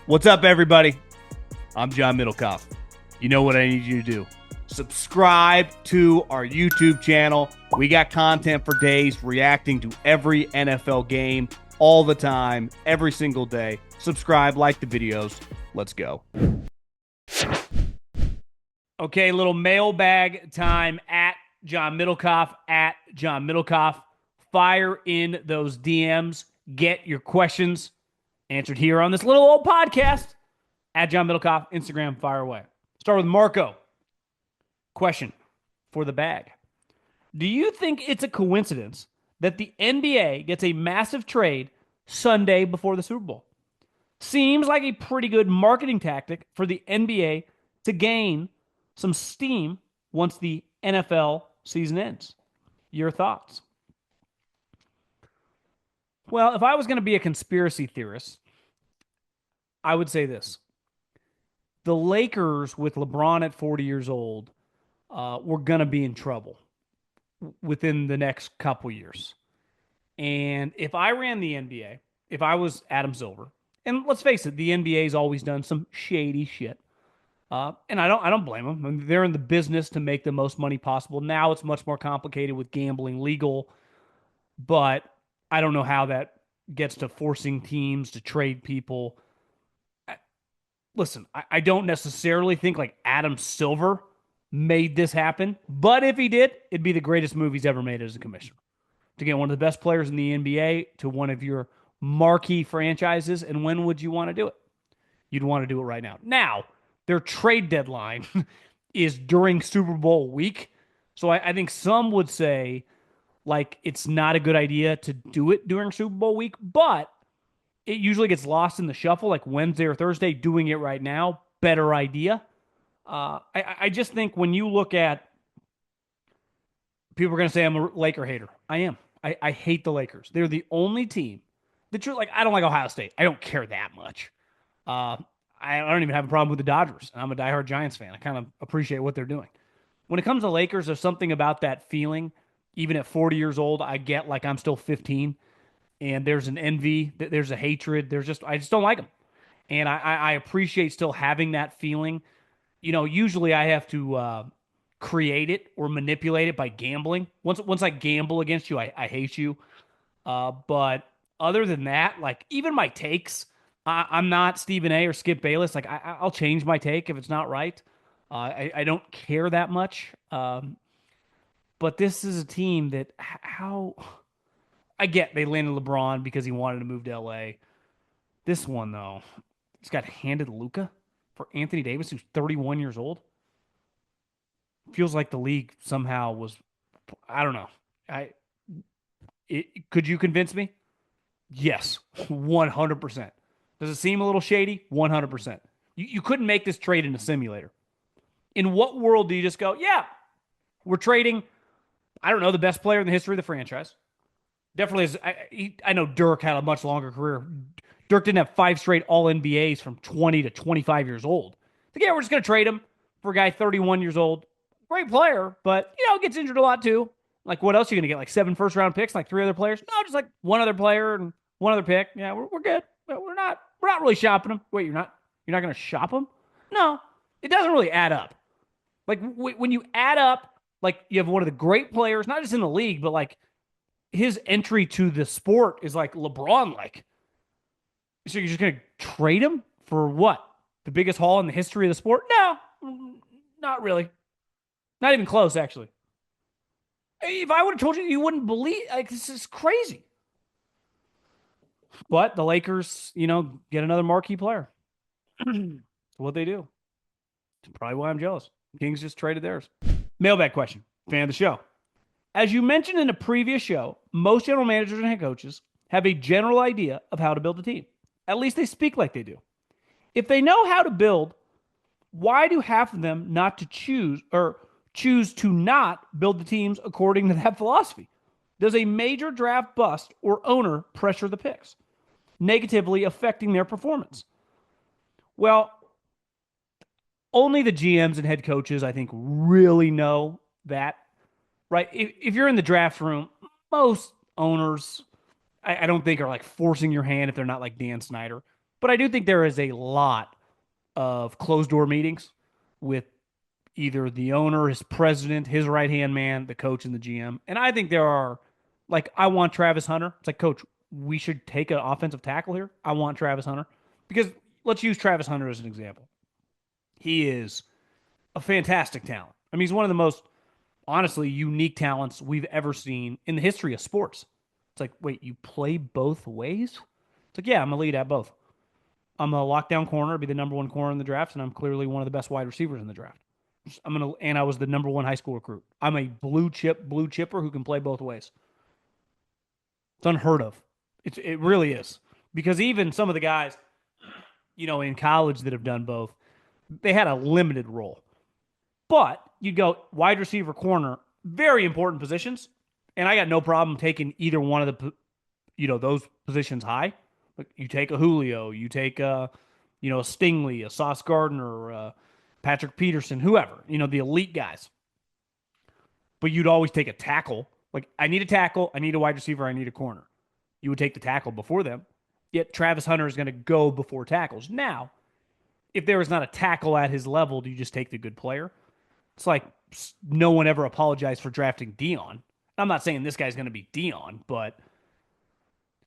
What's up, everybody? I'm John Middlekauff. You know what I need you to do. Subscribe to our YouTube channel. We got content for days reacting to every NFL game all the time, every single day. Subscribe, like the videos. Let's go. Okay, little mailbag time at John Middlekauff, at John Middlekauff. Fire in those DMs. Get your questions answered here on this little old podcast. At John Middlekauff, Instagram, fire away. Start with Marco. Question for the bag. Do you think it's a coincidence that the NBA gets a massive trade Sunday before the Super Bowl? Seems like a pretty good marketing tactic for the NBA to gain some steam once the NFL season ends. Your thoughts? Well, if I was going to be a conspiracy theorist, I would say this. The Lakers, with LeBron at 40 years old, were going to be in trouble within the next couple years. And if I ran the NBA, if I was Adam Silver, and let's face it, the NBA's always done some shady shit. And I don't blame them. I mean, they're in the business to make the most money possible. Now it's much more complicated with gambling legal, but I don't know how that gets to forcing teams to trade people. Listen, I don't necessarily think like Adam Silver made this happen, but if he did, it'd be the greatest move he's ever made as a commissioner. To get one of the best players in the NBA to one of your marquee franchises, and when would you want to do it? You'd want to do it right now. Now, their trade deadline is during Super Bowl week, so I think some would say like it's not a good idea to do it during Super Bowl week, but it usually gets lost in the shuffle, like Wednesday or Thursday. Doing it right now, better idea. I just think when you look at, people are going to say I'm a Laker hater. I am. I hate the Lakers. They're the only team. The truth, like I don't like Ohio State. I don't care that much. I don't even have a problem with the Dodgers. I'm a diehard Giants fan. I kind of appreciate what they're doing. When it comes to Lakers, there's something about that feeling. Even at 40 years old, I get like I'm still 15. And there's an envy, there's a hatred, I just don't like them. And I appreciate still having that feeling. You know, usually I have to create it or manipulate it by gambling. Once I gamble against you, I hate you. But other than that, like even my takes, I'm not Stephen A or Skip Bayless. Like I'll change my take if it's not right. I don't care that much. But this is a team that how I get they landed LeBron because he wanted to move to LA. This one, though, he's got handed Luka for Anthony Davis, who's 31 years old. Feels like the league somehow was, I don't know. Could you convince me? Yes, 100%. Does it seem a little shady? 100%. You couldn't make this trade in a simulator. In what world do you just go, yeah, we're trading, I don't know, the best player in the history of the franchise? Definitely is. I know Dirk had a much longer career. Dirk didn't have 5 straight All-NBAs from 20 to 25 years old. Like, yeah, we're just going to trade him for a guy 31 years old. Great player, but, gets injured a lot too. Like, what else are you going to get? Like 7 first-round picks, like 3 other players? No, just like one other player and one other pick. Yeah, we're good. But we're not really shopping him. Wait, you're not going to shop him? No, it doesn't really add up. Like, when you add up, like, you have one of the great players, not just in the league, but like, his entry to the sport is like LeBron-like. So you're just going to trade him for what? The biggest haul in the history of the sport? No, not really. Not even close, actually. If I would have told you, you wouldn't believe. Like, this is crazy. But the Lakers, get another marquee player. What they do. It's probably why I'm jealous. Kings just traded theirs. Mailbag question. Fan of the show. As you mentioned in a previous show, most general managers and head coaches have a general idea of how to build a team. At least they speak like they do. If they know how to build, why do half of them not to choose to not build the teams according to that philosophy? Does a major draft bust or owner pressure the picks, negatively affecting their performance? Well, only the GMs and head coaches, I think, really know that. Right? If you're in the draft room, most owners, I don't think are like forcing your hand if they're not like Dan Snyder. But I do think there is a lot of closed door meetings with either the owner, his president, his right hand man, the coach, and the GM. And I think there are, like, I want Travis Hunter. It's like, coach, we should take an offensive tackle here. I want Travis Hunter because let's use Travis Hunter as an example. He is a fantastic talent. I mean, he's one of the most honestly unique talents we've ever seen in the history of sports. It's like, wait, you play both ways? It's like, yeah, I'm a lead at both. I'm a lockdown corner, be the number one corner in the draft, and I'm clearly one of the best wide receivers in the draft. And I was the number one high school recruit. I'm a blue chipper who can play both ways. It's unheard of. It really is because even some of the guys, in college that have done both, they had a limited role. But you'd go wide receiver, corner, very important positions, and I got no problem taking either one of the those positions high. Like you take a Julio, you take a Stingley, a Sauce Gardner, Patrick Peterson, whoever, the elite guys. But you'd always take a tackle. Like I need a tackle, I need a wide receiver, I need a corner. You would take the tackle before them. Yet Travis Hunter is going to go before tackles. Now, if there is not a tackle at his level, do you just take the good player? It's like no one ever apologized for drafting Dion. I'm not saying this guy's going to be Dion, but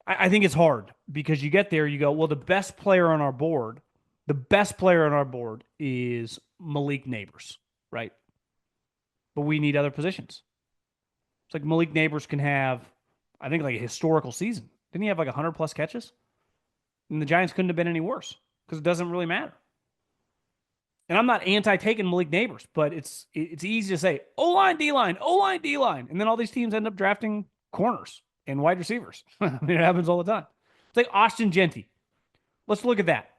I think it's hard because you get there, you go, well, the best player on our board is Malik Neighbors, right? But we need other positions. It's like Malik Neighbors can have, I think, like a historical season. Didn't he have like 100 plus catches? And the Giants couldn't have been any worse because it doesn't really matter. And I'm not anti taking Malik Neighbors, but it's easy to say O line, D line, O line, D line, and then all these teams end up drafting corners and wide receivers. I mean, it happens all the time. It's like Austin Genty. Let's look at that.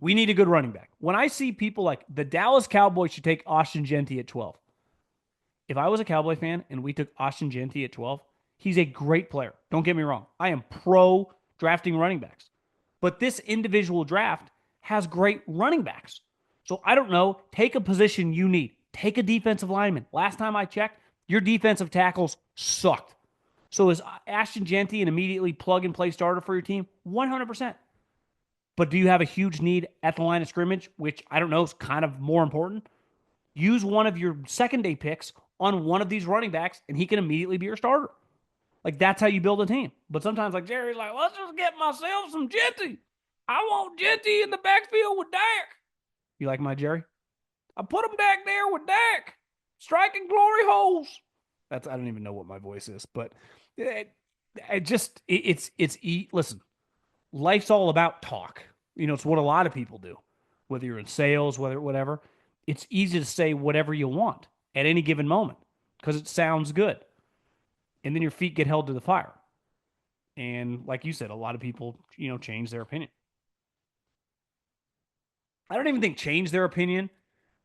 We need a good running back. When I see people like the Dallas Cowboys should take Austin Genty at 12. If I was a Cowboy fan and we took Austin Genty at 12, he's a great player. Don't get me wrong. I am pro drafting running backs. But this individual draft has great running backs. So I don't know. Take a position you need. Take a defensive lineman. Last time I checked, your defensive tackles sucked. So is Ashton Genty an immediately plug and play starter for your team? 100%. But do you have a huge need at the line of scrimmage, which I don't know is kind of more important? Use one of your second day picks on one of these running backs, and he can immediately be your starter. Like that's how you build a team. But sometimes, like Jerry's like, let's just get myself some Genty. I want Genty in the backfield with Dak. You like my Jerry? I put him back there with Dak, striking glory holes. I don't even know what my voice is, but listen, life's all about talk. It's what a lot of people do, whether you're in sales, whatever. It's easy to say whatever you want at any given moment because it sounds good. And then your feet get held to the fire. And like you said, a lot of people, change their opinion. I don't even think change their opinion.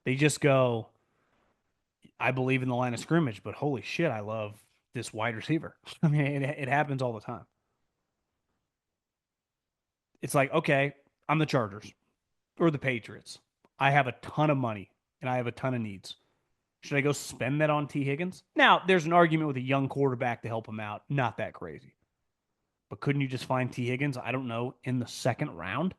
They just go, I believe in the line of scrimmage, but holy shit, I love this wide receiver. I mean, it happens all the time. It's like, okay, I'm the Chargers or the Patriots. I have a ton of money and I have a ton of needs. Should I go spend that on T. Higgins? Now, there's an argument with a young quarterback to help him out. Not that crazy. But couldn't you just find T. Higgins, I don't know, in the second round?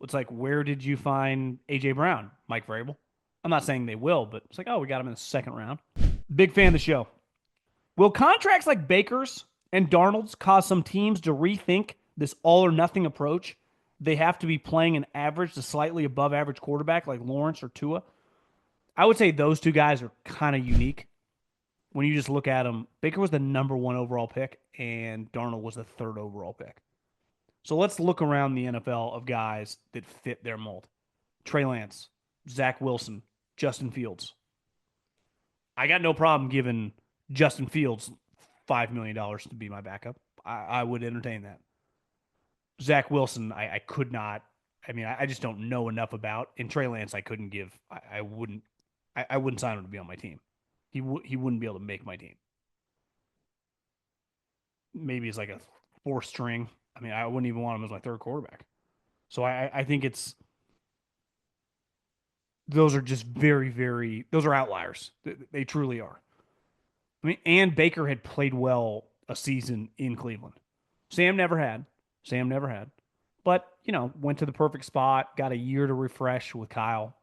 It's like, where did you find A.J. Brown? Mike Vrabel? I'm not saying they will, but it's like, oh, we got him in the second round. Big fan of the show. Will contracts like Baker's and Darnold's cause some teams to rethink this all or nothing approach? They have to be playing an average to slightly above average quarterback like Lawrence or Tua. I would say those two guys are kind of unique. When you just look at them, Baker was the number one overall pick, and Darnold was the third overall pick. So let's look around the NFL of guys that fit their mold. Trey Lance, Zach Wilson, Justin Fields. I got no problem giving Justin Fields $5 million to be my backup. I would entertain that. Zach Wilson, I could not. I mean, I just don't know enough about. And Trey Lance, I couldn't give. I wouldn't. I wouldn't sign him to be on my team. He wouldn't be able to make my team. Maybe it's like a fourth string. I mean, I wouldn't even want him as my third quarterback. So I think those are just very, very, those are outliers. They truly are. I mean, and Baker had played well a season in Cleveland. Sam never had. Sam never had. But, went to the perfect spot, got a year to refresh with Kyle.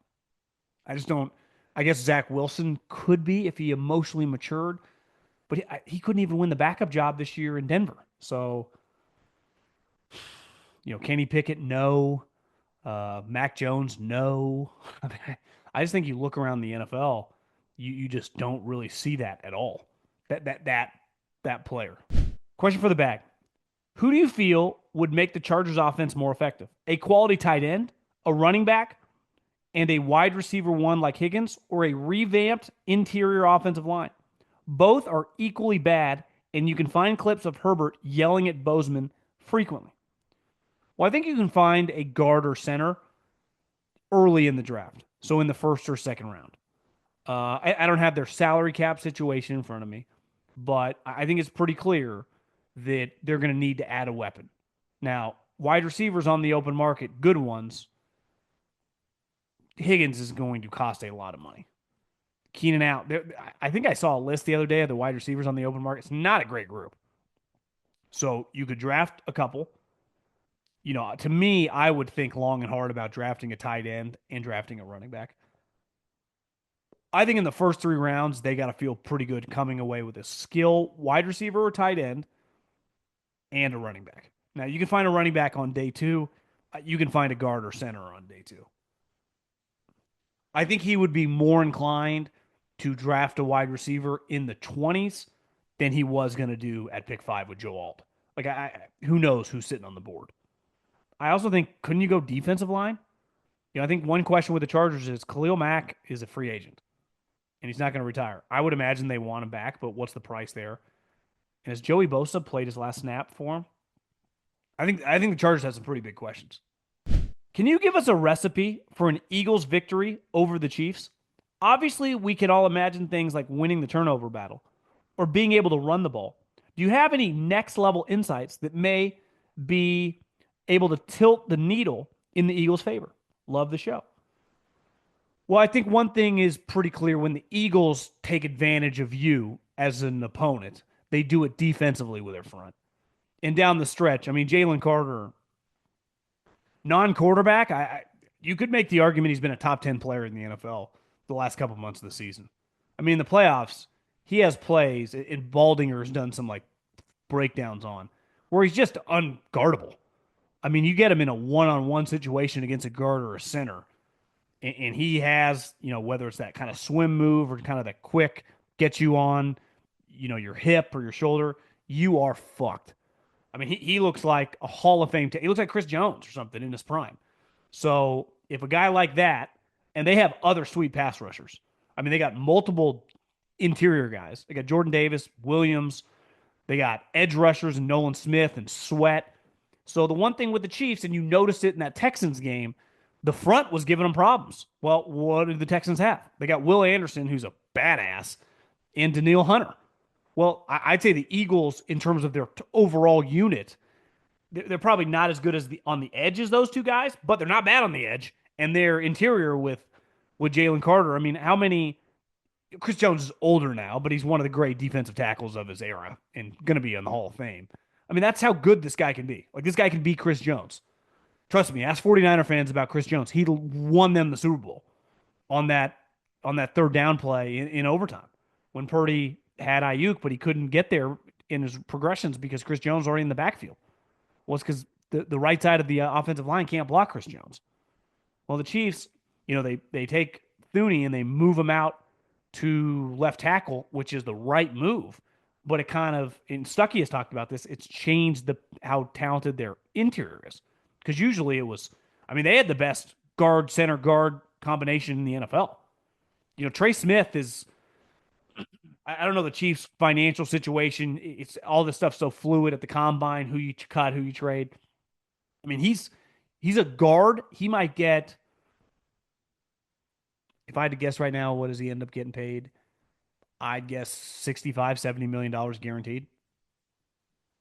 I just don't. I guess Zach Wilson could be if he emotionally matured, but he couldn't even win the backup job this year in Denver. So, Kenny Pickett, no. Mac Jones, no. I mean, I just think you look around the NFL, you just don't really see that at all. That player. Question for the bag. Who do you feel would make the Chargers offense more effective? A quality tight end, a running back, and a wide receiver one like Higgins, or a revamped interior offensive line? Both are equally bad, and you can find clips of Herbert yelling at Bozeman frequently. Well, I think you can find a guard or center early in the draft, so in the first or second round. I don't have their salary cap situation in front of me, but I think it's pretty clear that they're going to need to add a weapon. Now, wide receivers on the open market, good ones, Higgins is going to cost a lot of money. Keenan out. I think I saw a list the other day of the wide receivers on the open market. It's not a great group. So you could draft a couple. To me, I would think long and hard about drafting a tight end and drafting a running back. I think in the first three rounds, they got to feel pretty good coming away with a skill wide receiver or tight end and a running back. Now, you can find a running back on day two. You can find a guard or center on day two. I think he would be more inclined to draft a wide receiver in the 20s than he was going to do at pick 5 with Joe Alt. Like, who knows who's sitting on the board. I also think, couldn't you go defensive line? I think one question with the Chargers is Khalil Mack is a free agent, and he's not going to retire. I would imagine they want him back, but what's the price there? And has Joey Bosa played his last snap for him? I think the Chargers have some pretty big questions. Can you give us a recipe for an Eagles victory over the Chiefs? Obviously, we can all imagine things like winning the turnover battle or being able to run the ball. Do you have any next level insights that may be able to tilt the needle in the Eagles' favor? Love the show. Well, I think one thing is pretty clear when the Eagles take advantage of you as an opponent, they do it defensively with their front. And down the stretch, I mean, Jalen Carter, non-quarterback, you could make the argument he's been a top 10 player in the NFL the last couple months of the season. I mean, in the playoffs, he has plays, and Baldinger's done some like breakdowns on, where he's just unguardable. I mean, you get him in a one-on-one situation against a guard or a center, and he has, whether it's that kind of swim move or kind of that quick get you on, your hip or your shoulder, you are fucked. I mean, he looks like a Hall of Fame. He looks like Chris Jones or something in his prime. So if a guy like that, and they have other sweet pass rushers. I mean, they got multiple interior guys. They got Jordan Davis, Williams. They got edge rushers and Nolan Smith and Sweat. So the one thing with the Chiefs, and you noticed it in that Texans game, the front was giving them problems. Well, what did the Texans have? They got Will Anderson, who's a badass, and Daniil Hunter. Well, I'd say the Eagles, in terms of their overall unit, they're probably not as good as on the edge as those two guys, but they're not bad on the edge. And their interior with Jalen Carter. I mean, how many? Chris Jones is older now, but he's one of the great defensive tackles of his era and going to be in the Hall of Fame. I mean, that's how good this guy can be. Like, this guy can be Chris Jones. Trust me, ask 49er fans about Chris Jones. He won them the Super Bowl on that third down play in overtime when Purdy had Ayuk, but he couldn't get there in his progressions because Chris Jones was already in the backfield. Well, it's because the right side of the offensive line can't block Chris Jones. Well, the Chiefs, they take Thuney and they move him out to left tackle, which is the right move. But it kind of, and Stuckey has talked about this, it's changed how talented their interior is. Because usually it was, I mean, they had the best guard, center guard combination in the NFL. Trey Smith is, I don't know the Chiefs' financial situation. It's all this stuff so fluid at the combine, who you cut, who you trade. I mean, he's a guard. He might get, if I had to guess right now, what does he end up getting paid? I'd guess $65-70 million guaranteed.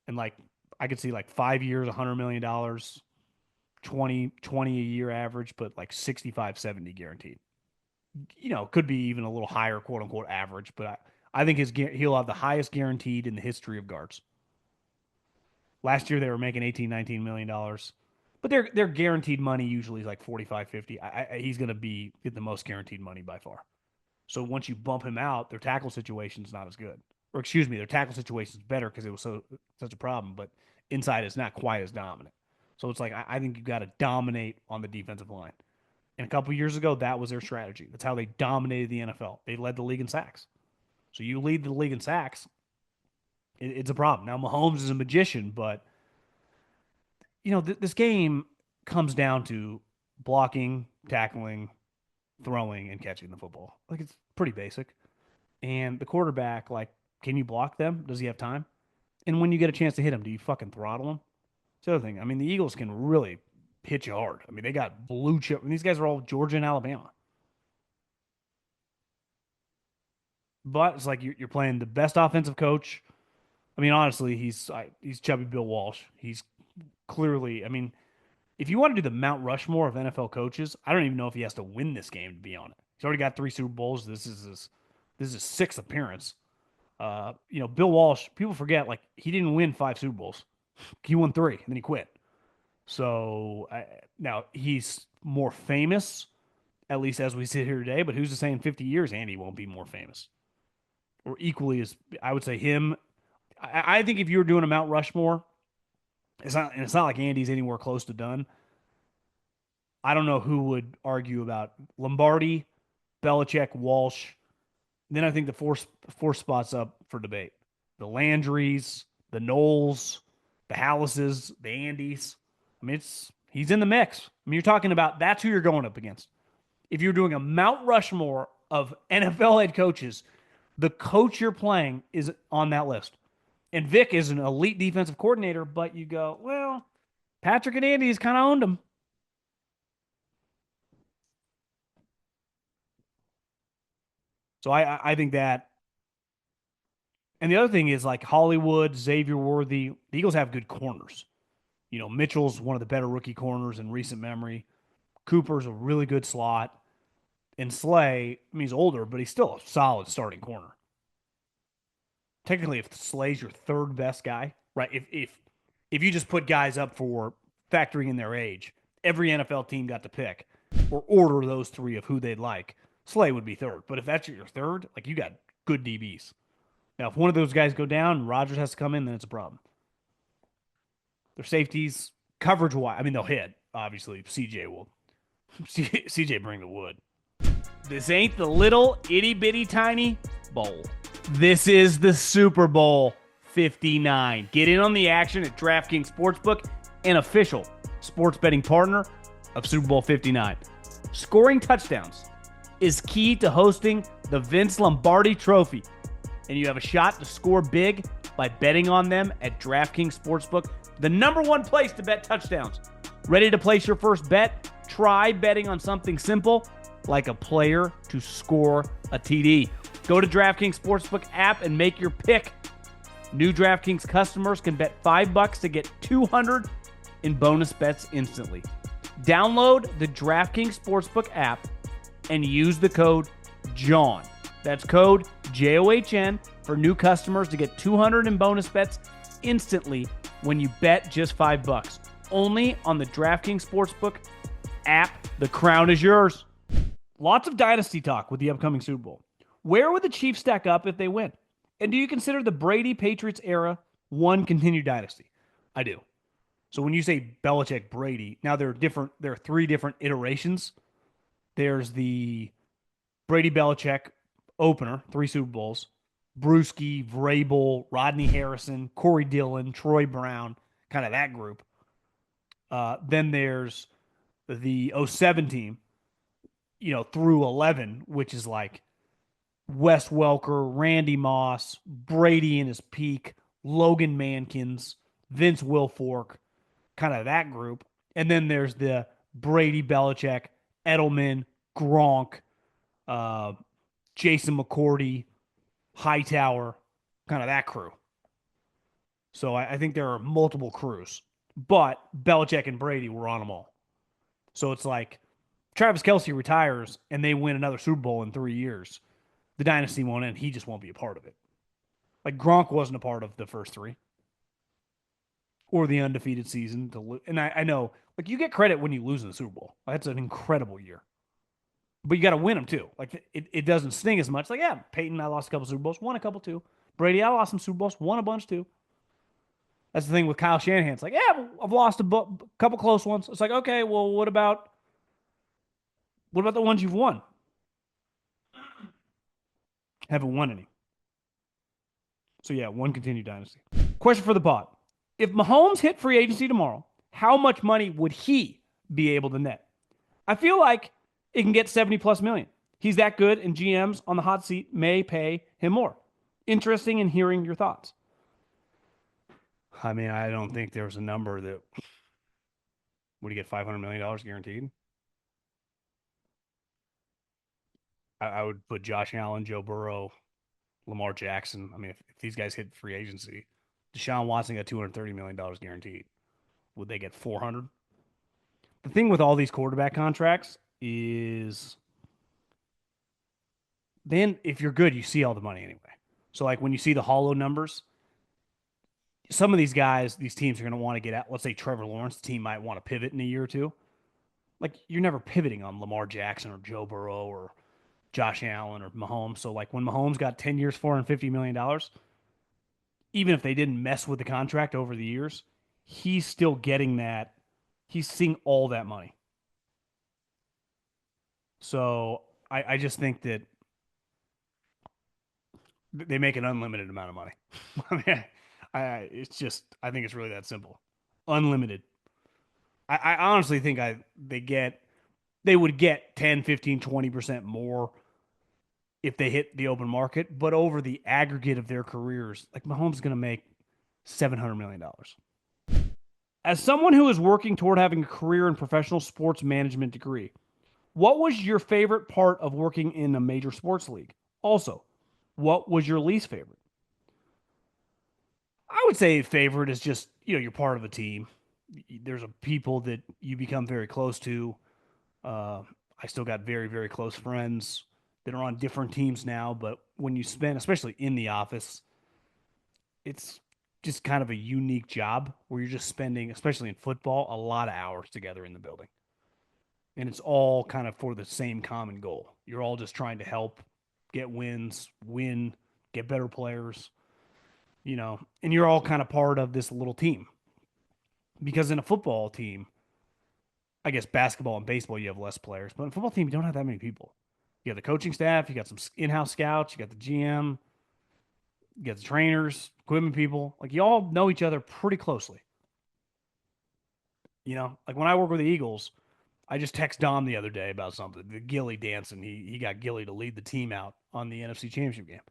And like, I could see like 5 years, $100 million, 20 a year average, but like 65-70 guaranteed. Could be even a little higher, quote unquote, average, but I think he'll have the highest guaranteed in the history of guards. Last year they were making 18, 19 million dollars. But their guaranteed money usually is like 45, 50. He's going to be get the most guaranteed money by far. So once you bump him out, their tackle situation's not as good. Or excuse me, their tackle situation's better because it was such a problem, but inside is not quite as dominant. So it's like I think you got to dominate on the defensive line. And a couple years ago, that was their strategy. That's how they dominated the NFL. They led the league in sacks. So you lead the league in sacks, it's a problem. Now Mahomes is a magician, but this game comes down to blocking, tackling, throwing, and catching the football. Like it's pretty basic. And the quarterback, like, can you block them? Does he have time? And when you get a chance to hit him, do you fucking throttle him? It's the other thing. I mean, the Eagles can really hit you hard. I mean, they got blue chip. And these guys are all Georgia and Alabama. But it's like you're playing the best offensive coach. I mean, honestly, he's chubby Bill Walsh. He's clearly. I mean, if you want to do the Mount Rushmore of NFL coaches, I don't even know if he has to win this game to be on it. He's already got three Super Bowls. This is his sixth appearance. Bill Walsh. People forget like he didn't win five Super Bowls. He won three, and then he quit. So now he's more famous, at least as we sit here today. But who's to say in 50 years Andy won't be more famous or equally as I would say him. I think if you were doing a Mount Rushmore, it's not like Andy's anywhere close to done. I don't know who would argue about Lombardi, Belichick, Walsh. Then I think the four spots up for debate: the Landrys, the Knowles, the Hallises, the Andys. I mean, he's in the mix. I mean, you're talking about that's who you're going up against. If you're doing a Mount Rushmore of NFL head coaches, the coach you're playing is on that list. And Vic is an elite defensive coordinator, but you go, well, Patrick and Andy has kind of owned him. So I think that. And the other thing is like Hollywood, Xavier Worthy, the Eagles have good corners. Mitchell's one of the better rookie corners in recent memory. Cooper's a really good slot. And Slay, I mean, he's older, but he's still a solid starting corner. Technically, if Slay's your third best guy, right? If you just put guys up for factoring in their age, every NFL team got to pick or order those three of who they'd like. Slay would be third. But if that's your third, like you got good DBs. Now, if one of those guys go down and Rodgers has to come in, then it's a problem. Their safeties, coverage wise, I mean, they'll hit. Obviously, CJ will. CJ bring the wood. This ain't the little itty bitty tiny bowl. This is the Super Bowl 59. Get in on the action at DraftKings Sportsbook, an official sports betting partner of Super Bowl 59. Scoring touchdowns is key to hosting the Vince Lombardi Trophy, and you have a shot to score big by betting on them at DraftKings Sportsbook, the number one place to bet touchdowns. Ready to place your first bet? Try betting on something simple like a player to score a TD. Go to DraftKings Sportsbook app and make your pick. New DraftKings customers can bet $5 to get 200 in bonus bets instantly. Download the DraftKings Sportsbook app and use the code JOHN. That's code JOHN for new customers to get 200 in bonus bets instantly when you bet just $5. Only on the DraftKings Sportsbook app. The crown is yours. Lots of dynasty talk with the upcoming Super Bowl. Where would the Chiefs stack up if they win? And do you consider the Brady Patriots era one continued dynasty? I do. So when you say Belichick Brady, now there are three different iterations. There's the Brady Belichick opener, three Super Bowls. Brewski, Vrabel, Rodney Harrison, Corey Dillon, Troy Brown, kind of that group. Then there's the '07 team, through 11, which is like Wes Welker, Randy Moss, Brady in his peak, Logan Mankins, Vince Wilfork, kind of that group. And then there's the Brady Belichick, Edelman, Gronk, Jason McCourty, Hightower, kind of that crew. So I think there are multiple crews, but Belichick and Brady were on them all. So it's like Travis Kelce retires and they win another Super Bowl in 3 years. The dynasty won't end. He just won't be a part of it. Like Gronk wasn't a part of the first three. or the undefeated season to lose. And I know, like, you get credit when you lose in the Super Bowl. That's an incredible year. But you got to win them too. Like, it doesn't sting as much. Like, yeah, Peyton, I lost a couple Super Bowls, won a couple too. Brady, I lost some Super Bowls, won a bunch too. That's the thing with Kyle Shanahan. It's like, yeah, I've lost couple close ones. It's like, okay, well, what about the ones you've won? Haven't won any. So yeah, one continued dynasty. Question for the pod: if Mahomes hit free agency tomorrow, how much money would he be able to net? I feel like it can get 70 plus million. He's that good, and GMs on the hot seat may pay him more. Interesting in hearing your thoughts. I mean, I don't think there's a number that would he get $500 million guaranteed. I would put Josh Allen, Joe Burrow, Lamar Jackson. I mean, if these guys hit free agency, Deshaun Watson got $230 million guaranteed. Would they get 400? The thing with all these quarterback contracts is then if you're good, you see all the money anyway. So like when you see the hollow numbers, some of these guys, these teams are going to want to get out. Let's say Trevor Lawrence, the team might want to pivot in a year or two. Like you're never pivoting on Lamar Jackson or Joe Burrow or Josh Allen or Mahomes. So like when Mahomes got 10 years, $450 million, even if they didn't mess with the contract over the years, he's still getting that. He's seeing all that money. So I just think that they make an unlimited amount of money. I mean, it's just I think it's really that simple, unlimited. I honestly think they would get 10, 15, 20% more if they hit the open market, but over the aggregate of their careers, like Mahomes is going to make $700 million. As someone who is working toward having a career in professional sports management degree, what was your favorite part of working in a major sports league? Also, what was your least favorite? I would say favorite is just, you're part of a team. There's a people that you become very close to. Uh, I still got very, very close friends that are on different teams now, but when you spend, especially in the office, it's just kind of a unique job where you're just spending, especially in football, a lot of hours together in the building. And it's all kind of for the same common goal. You're all just trying to help get wins, get better players, and you're all kind of part of this little team. Because in a football team, I guess basketball and baseball, you have less players, but in a football team, you don't have that many people. You have the coaching staff, you got some in-house scouts, you got the GM, you got the trainers, equipment people. Like you all know each other pretty closely. Like when I work with the Eagles, I just text Dom the other day about something. The Gilly dancing. He got Gilly to lead the team out on the NFC Championship game.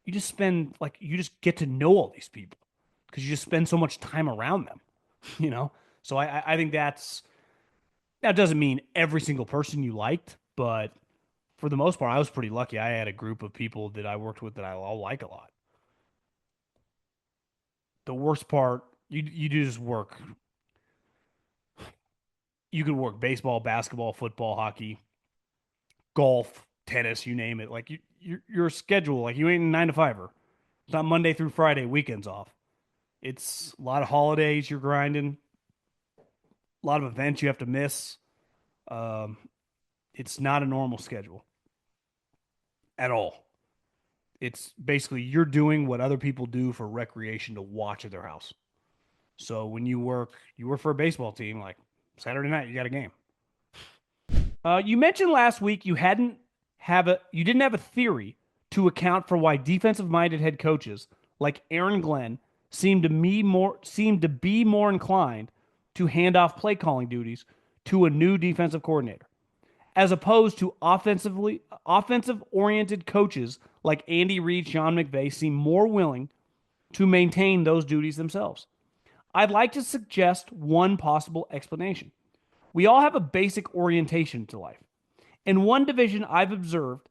You just get to know all these people because you just spend so much time around them, you know? So I think that doesn't mean every single person you liked, but for the most part, I was pretty lucky. I had a group of people that I worked with that I all like a lot. The worst part, you do just work. You could work baseball, basketball, football, hockey, golf, tennis, you name it. Like your schedule, like you ain't a 9 to 5er. It's not Monday through Friday, weekends off. It's a lot of holidays you're grinding, a lot of events you have to miss. Um, it's not a normal schedule at all. It's basically you're doing what other people do for recreation to watch at their house. So when you work for a baseball team, like Saturday night, you got a game. You mentioned last week you didn't have a theory to account for why defensive-minded head coaches like Aaron Glenn seem to be more inclined to hand off play calling duties to a new defensive coordinator, as opposed to offensive oriented coaches like Andy Reid, Sean McVay seem more willing to maintain those duties themselves. I'd like to suggest one possible explanation. We all have a basic orientation to life. And one division I've observed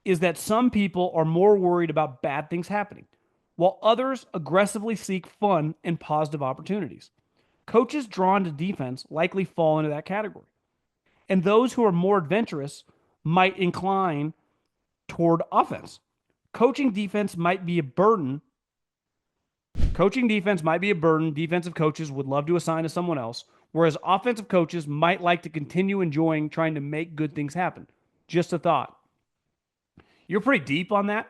is that some people are more worried about bad things happening, while others aggressively seek fun and positive opportunities. Coaches drawn to defense likely fall into that category. And those who are more adventurous might incline toward offense. Coaching defense might be a burden. Coaching defense might be a burden defensive coaches would love to assign to someone else, whereas offensive coaches might like to continue enjoying trying to make good things happen. Just a thought. You're pretty deep on that.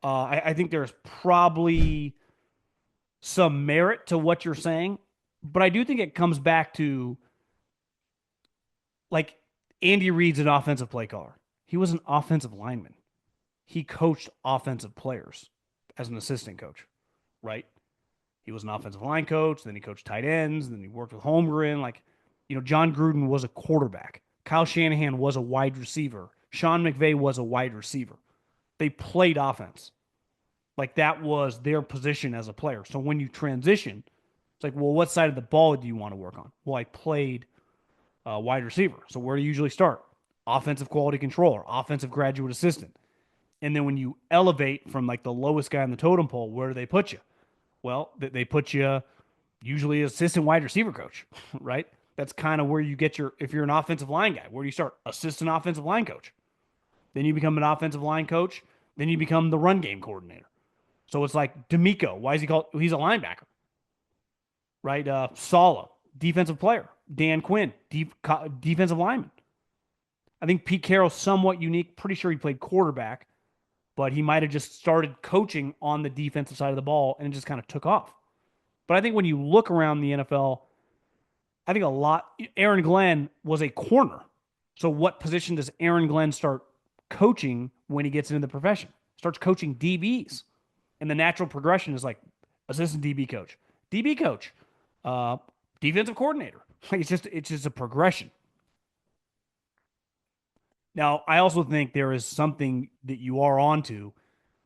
I think there's probably some merit to what you're saying, but I do think it comes back to like Andy Reid's an offensive play caller. He was an offensive lineman. He coached offensive players as an assistant coach, right? He was an offensive line coach, then he coached tight ends, then he worked with Holmgren. John Gruden was a quarterback. Kyle Shanahan was a wide receiver. Sean McVay was a wide receiver. They played offense. Like that was their position as a player. So when you transition, it's like, well, what side of the ball do you want to work on? Well, I played wide receiver. So where do you usually start? Offensive quality controller, offensive graduate assistant. And then when you elevate from like the lowest guy on the totem pole, where do they put you? Well, they put you usually assistant wide receiver coach, right? That's kind of where you get if you're an offensive line guy, where do you start? Assistant offensive line coach. Then you become an offensive line coach. Then you become the run game coordinator. So it's like D'Amico. Why is he called? He's a linebacker, right? Sala, defensive player. Dan Quinn, defensive lineman. I think Pete Carroll's somewhat unique. Pretty sure he played quarterback, but he might have just started coaching on the defensive side of the ball and it just kind of took off. But I think when you look around the NFL, I think Aaron Glenn was a corner. So what position does Aaron Glenn start coaching when he gets into the profession? Starts coaching DBs. And the natural progression is like assistant DB coach, defensive coordinator. Like it's just a progression. Now, I also think there is something that you are onto.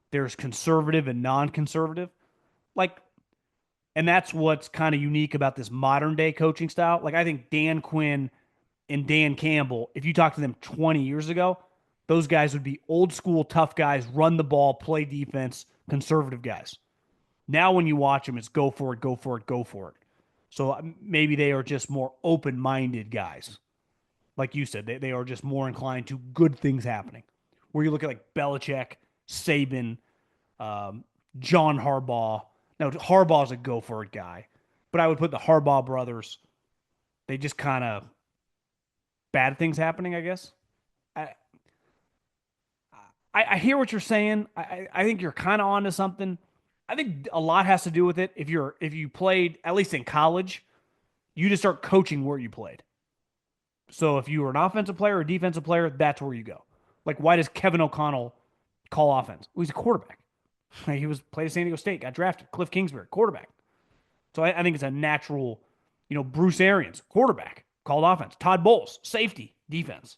There's conservative and non-conservative. Like, and that's what's kind of unique about this modern day coaching style. Like, I think Dan Quinn and Dan Campbell, if you talk to them 20 years ago, those guys would be old school, tough guys, run the ball, play defense, conservative guys. Now, when you watch them, it's go for it, go for it, go for it. So maybe they are just more open minded guys. Like you said, they are just more inclined to good things happening. Where you look at like Belichick, Saban, John Harbaugh. Now, Harbaugh's a go for it guy, but I would put the Harbaugh brothers, they just kind of bad things happening, I guess. I, I hear what you're saying. I think you're kind of onto something. I think a lot has to do with it. If you played at least in college, you just start coaching where you played. So if you were an offensive player or a defensive player, that's where you go. Like why does Kevin O'Connell call offense? Well, he's a quarterback. He played at San Diego State, got drafted. Cliff Kingsbury, quarterback. So I think it's a natural. Bruce Arians, quarterback, called offense. Todd Bowles, safety, defense.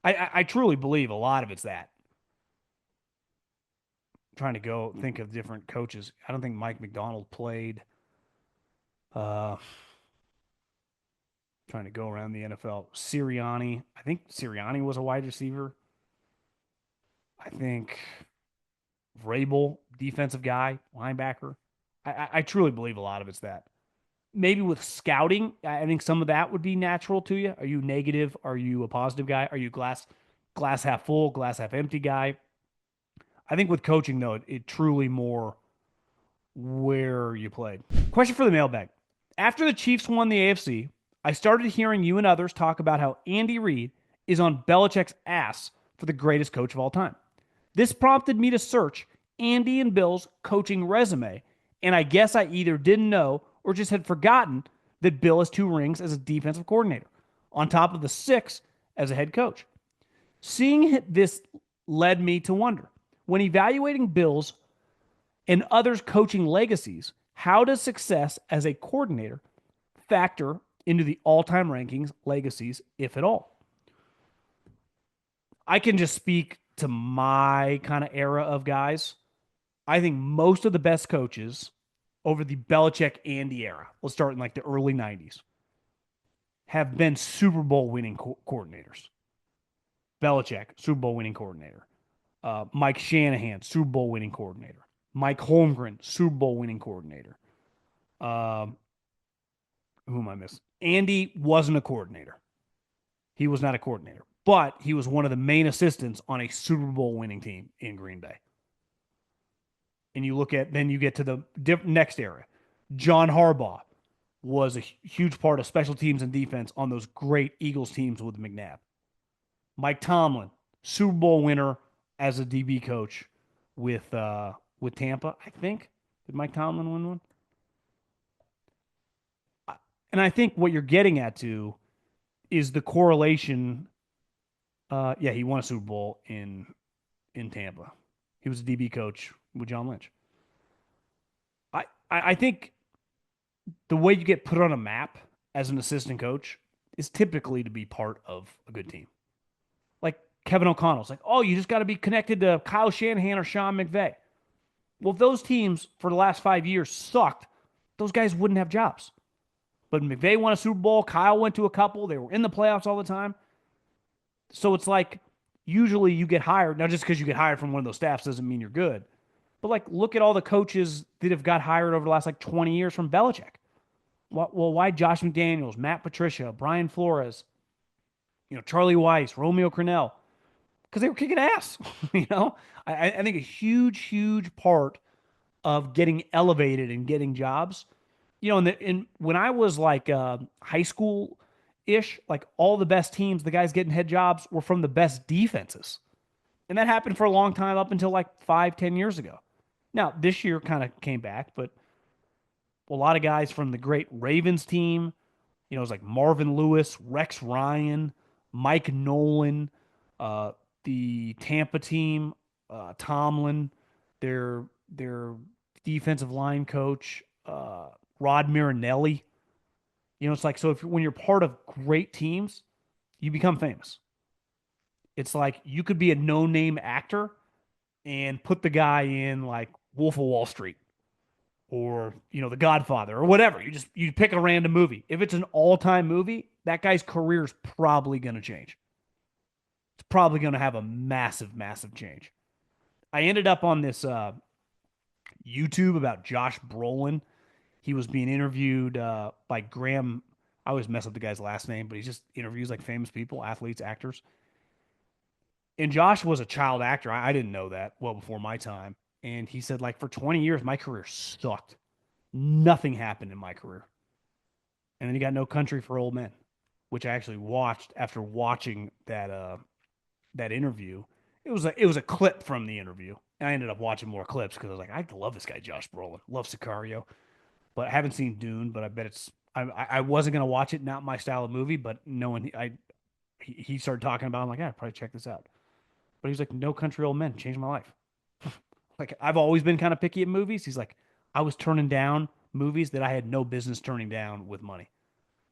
I truly believe a lot of it's that. Trying to go think of different coaches. I don't think Mike McDonald played. Trying to go around the NFL. Sirianni. I think Sirianni was a wide receiver. I think Vrabel, defensive guy, linebacker. I truly believe a lot of it's that. Maybe with scouting, I think some of that would be natural to you. Are you negative? Are you a positive guy? Are you glass half full, glass half empty guy? I think with coaching, though, it truly more where you played. Question for the mailbag. After the Chiefs won the AFC, I started hearing you and others talk about how Andy Reid is on Belichick's ass for the greatest coach of all time. This prompted me to search Andy and Bill's coaching resume, and I guess I either didn't know or just had forgotten that Bill has 2 rings as a defensive coordinator, on top of the 6 as a head coach. Seeing this led me to wonder, when evaluating Bill's and others' coaching legacies, how does success as a coordinator factor into the all-time rankings legacies, if at all? I can just speak to my kind of era of guys. I think most of the best coaches over the Belichick Andy era, let's start in like the early 90s, have been Super Bowl winning coordinators. Belichick, Super Bowl winning coordinator. Mike Shanahan, Super Bowl winning coordinator. Mike Holmgren, Super Bowl winning coordinator. Who am I missing? Andy wasn't a coordinator. He was not a coordinator, but he was one of the main assistants on a Super Bowl winning team in Green Bay. And you look at then you get to the next era. John Harbaugh was a huge part of special teams and defense on those great Eagles teams with McNabb. Mike Tomlin, Super Bowl winner as a DB coach with Tampa, I think. Did Mike Tomlin win one? And I think what you're getting at too is the correlation. Yeah, he won a Super Bowl in Tampa. He was a DB coach with John Lynch. I think the way you get put on a map as an assistant coach is typically to be part of a good team. Like Kevin O'Connell's like, oh, you just got to be connected to Kyle Shanahan or Sean McVay. Well, if those teams for the last 5 years sucked, those guys wouldn't have jobs. But McVay won a Super Bowl. Kyle went to a couple. They were in the playoffs all the time. So it's like usually you get hired. Now, just because you get hired from one of those staffs doesn't mean you're good. But like, look at all the coaches that have got hired over the last like 20 years from Belichick. Well, why Josh McDaniels, Matt Patricia, Brian Flores, Charlie Weiss, Romeo Crennel? Because they were kicking ass. I think a huge part of getting elevated and getting jobs. When I was like high school ish, like all the best teams, the guys getting head jobs were from the best defenses. And that happened for a long time up until like 5, 10 years ago. Now, this year kind of came back, but a lot of guys from the great Ravens team, it was like Marvin Lewis, Rex Ryan, Mike Nolan, uh, the Tampa team, Tomlin, their defensive line coach, Rod Marinelli. It's like so if when you're part of great teams, you become famous. It's like you could be a no-name actor and put the guy in like Wolf of Wall Street or The Godfather or whatever. You pick a random movie. If it's an all-time movie, that guy's career is probably going to change. It's probably going to have a massive change. I ended up on this YouTube about Josh Brolin. He was being interviewed by Graham. I always mess up the guy's last name, but he just interviews like famous people, athletes, actors. And Josh was a child actor. I didn't know that well before my time. And he said, like, for 20 years, my career sucked. Nothing happened in my career. And then he got No Country for Old Men, which I actually watched after watching that interview. It was a clip from the interview. And I ended up watching more clips because I was like, I love this guy, Josh Brolin. Love Sicario. But I haven't seen Dune, but I bet it's I wasn't gonna watch it, not my style of movie, but knowing he started talking about it, I'm like, yeah, I'd probably check this out. But he's like, No Country Old Men changed my life. Like I've always been kind of picky at movies. He's like, I was turning down movies that I had no business turning down with money.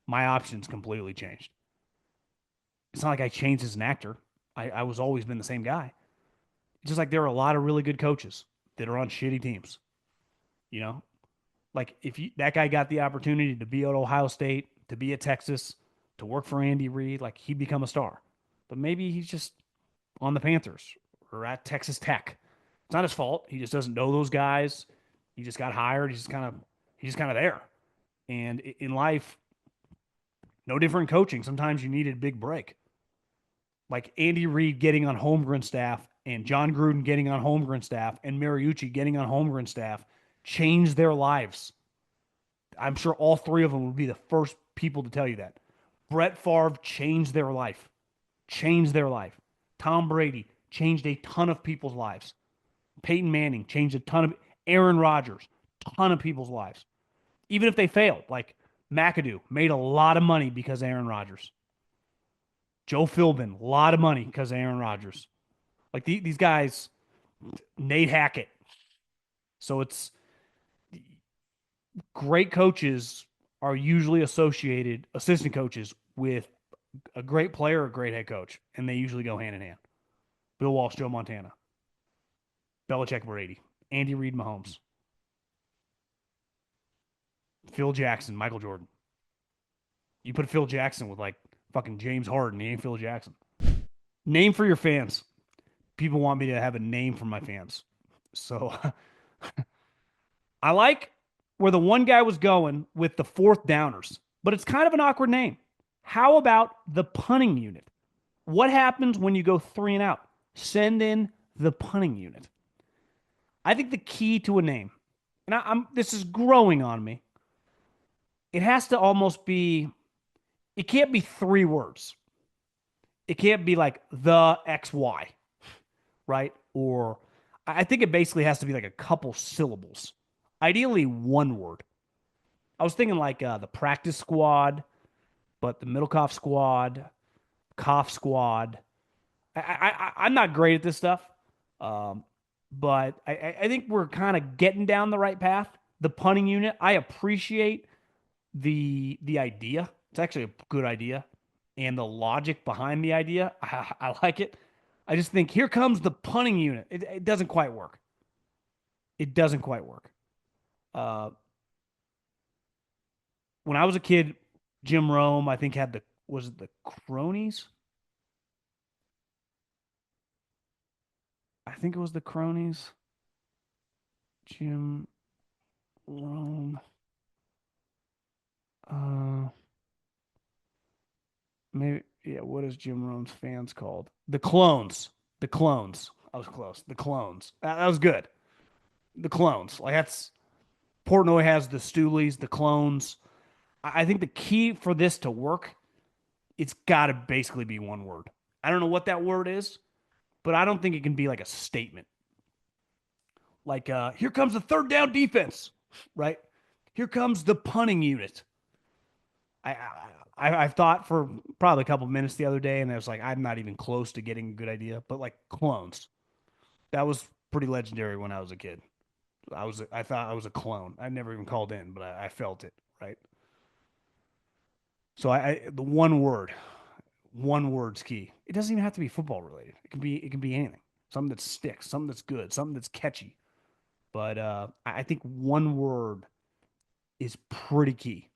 My options completely changed. It's not like I changed as an actor. I was always been the same guy. It's just like there are a lot of really good coaches that are on shitty teams. You know, like if that guy got the opportunity to be at Ohio State, to be at Texas, to work for Andy Reid, like he'd become a star. But maybe he's just on the Panthers or at Texas Tech. It's not his fault. He just doesn't know those guys. He just got hired. He's just kind of there. And in life, no different in coaching. Sometimes you need a big break. Like Andy Reid getting on Holmgren staff and John Gruden getting on Holmgren staff and Mariucci getting on Holmgren staff changed their lives. I'm sure all three of them would be the first people to tell you that. Brett Favre changed their life. Changed their life. Tom Brady changed a ton of people's lives. Peyton Manning changed a ton of Aaron Rodgers, ton of people's lives. Even if they failed, like McAdoo made a lot of money because of Aaron Rodgers. Joe Philbin, a lot of money because of Aaron Rodgers. Like these guys, Nate Hackett. So it's great coaches are usually associated, assistant coaches, with a great player, a great head coach, and they usually go hand in hand. Bill Walsh, Joe Montana, Belichick, Brady, Andy Reid, Mahomes, Phil Jackson, Michael Jordan. You put Phil Jackson with like fucking James Harden, he ain't Phil Jackson. Name for your fans. People want me to have a name for my fans. So I like where the one guy was going with the fourth downers, but it's kind of an awkward name. How about the punting unit? What happens when you go 3 and out? Send in the punting unit. I think the key to a name, and I'm this is growing on me. It has to almost be. It can't be three words. It can't be like the XY, right? Or I think it basically has to be like a couple syllables. Ideally, one word. I was thinking like the practice squad, but the Middlekauff squad, Koff squad. I'm not great at this stuff, um, but I think we're kind of getting down the right path. The punting unit, I appreciate the idea. It's actually a good idea, and the logic behind the idea, I like it. I just think here comes the punting unit. It doesn't quite work. It doesn't quite work. Uh, when I was a kid, Jim Rome, I think had the was it the cronies? I think it was the cronies. Jim Rome. Uh, maybe yeah. What is Jim Rome's fans called? The clones. The clones. I was close. The clones. That was good. The clones. Like that's Portnoy has the Stoolies, the clones. I think the key for this to work, it's got to basically be one word. I don't know what that word is, but I don't think it can be like a statement. Like, here comes the third down defense, right? Here comes the punting unit. I, I've thought for probably a couple of minutes the other day, and I was like, I'm not even close to getting a good idea. But like clones, that was pretty legendary when I was a kid. I thought I was a clone. I never even called in, but I felt it, right? So the one word's key. It doesn't even have to be football related. It can be anything. Something that sticks, something that's good, something that's catchy. But I think one word is pretty key.